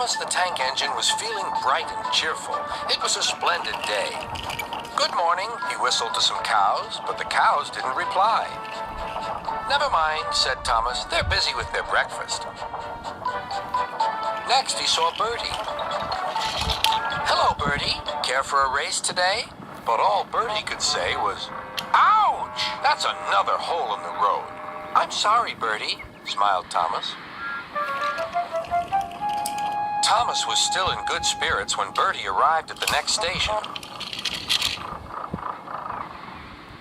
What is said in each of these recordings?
Thomas the Tank Engine was feeling bright and cheerful. It was a splendid day. "Good morning," he whistled to some cows, but the cows didn't reply. "Never mind," said Thomas. "They're busy with their breakfast." Next, he saw Bertie. "Hello, Bertie. Care for a race today?" But all Bertie could say was, "Ouch! That's another hole in the road." "I'm sorry, Bertie," smiled Thomas. Thomas was still in good spirits when Bertie arrived at the next station.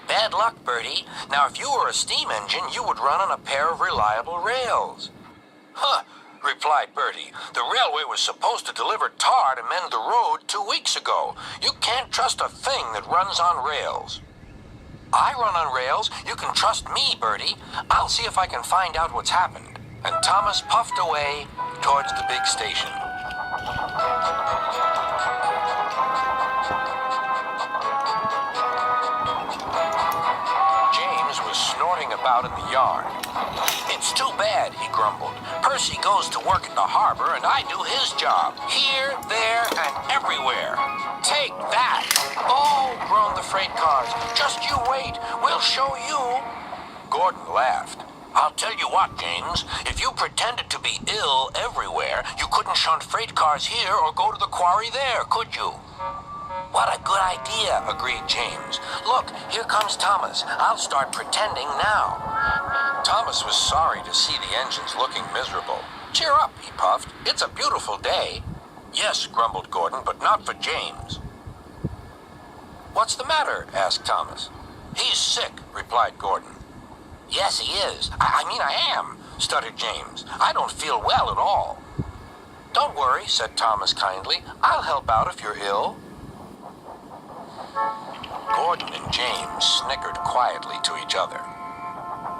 "Bad luck, Bertie. Now, if you were a steam engine, you would run on a pair of reliable rails." "Huh," replied Bertie. "The railway was supposed to deliver tar to mend the road 2 weeks ago. You can't trust a thing that runs on rails." "I run on rails. You can trust me, Bertie. I'll see if I can find out what's happened." And Thomas puffed away towards the big station. James was snorting about in the yard. "It's too bad," he grumbled. "Percy goes to work at the harbor, and I do his job. Here, there, and everywhere. Take that!" "Oh," groaned the freight cars. "Just you wait. We'll show you." Gordon laughed. "I'll tell you what, James. If you pretended to be ill everywhere, you couldn't shunt freight cars here or go to the quarry there, could you?" "What a good idea," agreed James. "Look, here comes Thomas. I'll start pretending now." Thomas was sorry to see the engines looking miserable. "Cheer up," he puffed. "It's a beautiful day." "Yes," grumbled Gordon, "but not for James." "What's the matter?" asked Thomas. "He's sick," replied Gordon. "Yes, he is. I mean, I am," stuttered James. "I don't feel well at all." "Don't worry," said Thomas kindly. "I'll help out if you're ill." Gordon and James snickered quietly to each other.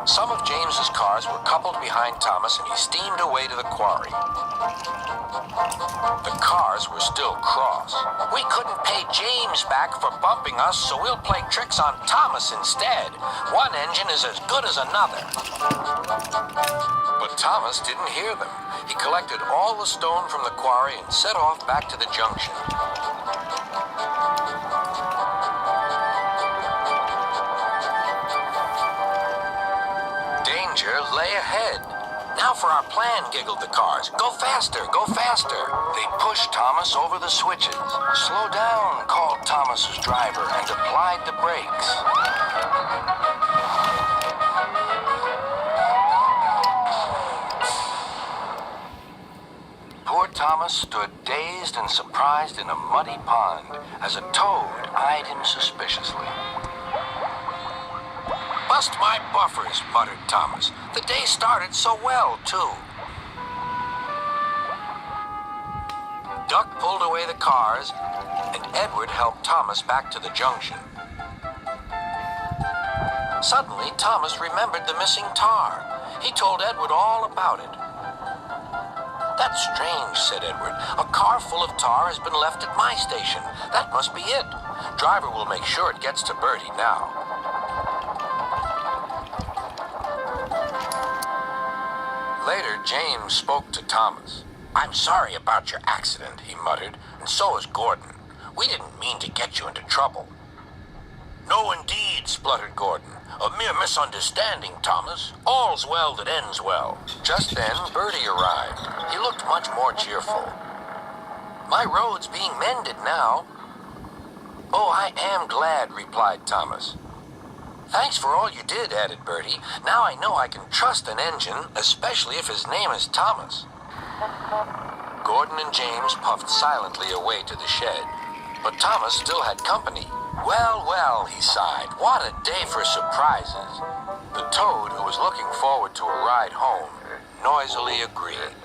Some of James's cars were coupled behind Thomas, and he steamed away to the quarry. The cars were still cross. "We couldn't pay James back for bumping us, so we'll play tricks on Thomas instead. One engine is as good as another." But Thomas didn't hear them. He collected all the stone from the quarry and set off back to the junction. Danger lay ahead. "Now for our plan," giggled the cars. "Go faster, go faster." They pushed Thomas over the switches. "Slow down," called Thomas's driver and applied the brakes. Poor Thomas stood dazed and surprised in a muddy pond as a toad eyed him suspiciously. "Bust my buffers," muttered Thomas. "The day started so well, too." Duck pulled away the cars, and Edward helped Thomas back to the junction. Suddenly, Thomas remembered the missing tar. He told Edward all about it. "That's strange," said Edward. "A car full of tar has been left at my station. That must be it. Driver will make sure it gets to Bertie now." Later, James spoke to Thomas. "I'm sorry about your accident," he muttered, "and so is Gordon. We didn't mean to get you into trouble." "No, indeed," spluttered Gordon. "A mere misunderstanding, Thomas. All's well that ends well." Just then, Bertie arrived. He looked much more cheerful. "My road's being mended now." "Oh, I am glad," replied Thomas. "Thanks for all you did," added Bertie. "Now I know I can trust an engine, especially if his name is Thomas." Gordon and James puffed silently away to the shed, but Thomas still had company. "Well, well," he sighed, "what a day for surprises." The toad, who was looking forward to a ride home, noisily agreed.